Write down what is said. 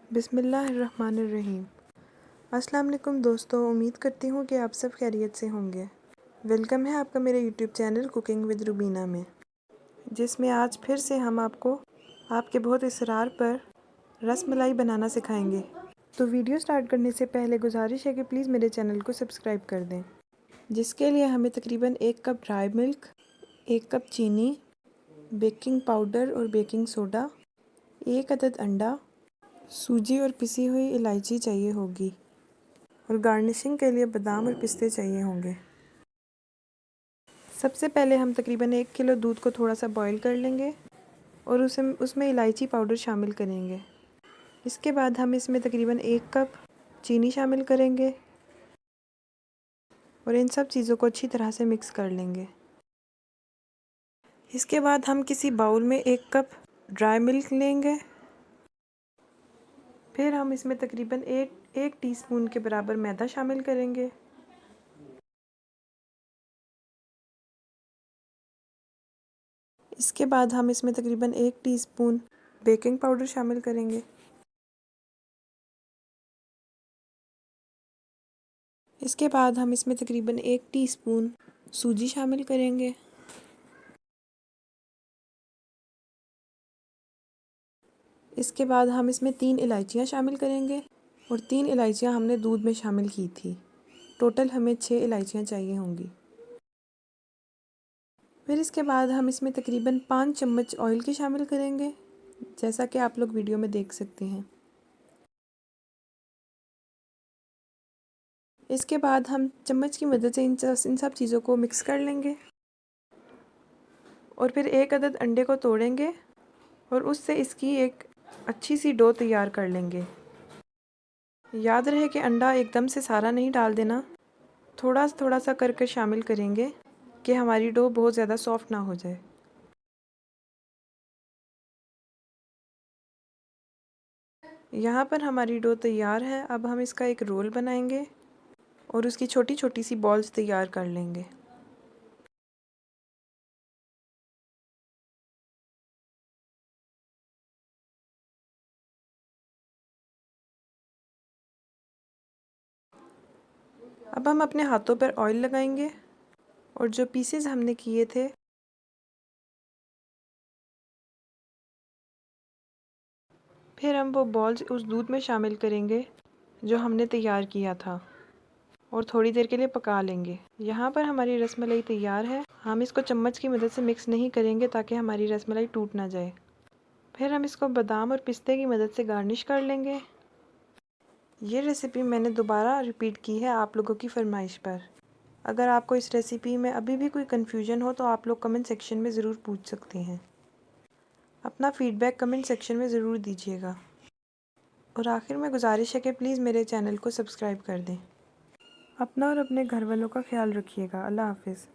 बिस्मिल्लाहिर्रहमानिर्रहीम। अस्सलाम वालेकुम दोस्तों, उम्मीद करती हूँ कि आप सब खैरियत से होंगे। वेलकम है आपका मेरे YouTube channel cooking with Rubina में, जिसमें आज फिर से हम आपको आपके बहुत इसरार पर रसमलाई बनाना सिखाएंगे। तो वीडियो स्टार्ट करने से पहले गुजारिश है कि प्लीज़ मेरे चैनल को सब्सक्राइब कर दें। जिसके लिए हमें तकरीबन 1 कप ड्राई मिल्क, 1 कप चीनी, बेकिंग पाउडर और बेकिंग सोडा, 1 अदद अंडा, सूजी और पिसी हुई इलायची चाहिए होगी और गार्निशिंग के लिए बादाम और पिस्ते चाहिए होंगे। सबसे पहले हम तकरीबन 1 किलो दूध को थोड़ा सा बॉईल कर लेंगे और उसमें इलायची पाउडर शामिल करेंगे। इसके बाद हम इसमें तकरीबन 1 कप चीनी शामिल करेंगे और इन सब चीज़ों को अच्छी तरह से मिक्स कर लेंगे। इसके बाद हम किसी बाउल में 1 कप ड्राई मिल्क लेंगे। फिर हम इसमें तकरीबन एक टीस्पून के बराबर मैदा शामिल करेंगे। इसके बाद हम इसमें तकरीबन 1 टीस्पून बेकिंग पाउडर शामिल करेंगे। इसके बाद हम इसमें तकरीबन 1 टीस्पून सूजी शामिल करेंगे। इसके बाद हम इसमें 3 इलायचियाँ शामिल करेंगे और 3 इलायचियाँ हमने दूध में शामिल की थी। टोटल हमें 6 इलायचियाँ चाहिए होंगी। फिर इसके बाद हम इसमें तकरीबन 5 चम्मच ऑयल की शामिल करेंगे, जैसा कि आप लोग वीडियो में देख सकते हैं। इसके बाद हम चम्मच की मदद से इन सब चीज़ों को मिक्स कर लेंगे और फिर 1 अदद अंडे को तोड़ेंगे और उससे इसकी एक अच्छी सी डो तैयार कर लेंगे। याद रहे कि अंडा एकदम से सारा नहीं डाल देना, थोड़ा थोड़ा सा करके शामिल करेंगे कि हमारी डो बहुत ज़्यादा सॉफ्ट ना हो जाए। यहाँ पर हमारी डो तैयार है। अब हम इसका एक रोल बनाएंगे और उसकी छोटी छोटी सी बॉल्स तैयार कर लेंगे। अब हम अपने हाथों पर ऑयल लगाएंगे और जो पीसेस हमने किए थे फिर हम वो बॉल्स उस दूध में शामिल करेंगे जो हमने तैयार किया था और थोड़ी देर के लिए पका लेंगे। यहाँ पर हमारी रसमलाई तैयार है। हम इसको चम्मच की मदद से मिक्स नहीं करेंगे ताकि हमारी रसमलाई टूट ना जाए। फिर हम इसको बादाम और पिस्ते की मदद से गार्निश कर लेंगे। ये रेसिपी मैंने दोबारा रिपीट की है आप लोगों की फरमाइश पर। अगर आपको इस रेसिपी में अभी भी कोई कन्फ्यूजन हो तो आप लोग कमेंट सेक्शन में ज़रूर पूछ सकते हैं। अपना फ़ीडबैक कमेंट सेक्शन में ज़रूर दीजिएगा और आखिर में गुजारिश है कि प्लीज़ मेरे चैनल को सब्सक्राइब कर दें। अपना और अपने घर वालों का ख्याल रखिएगा। अल्लाह हाफिज़।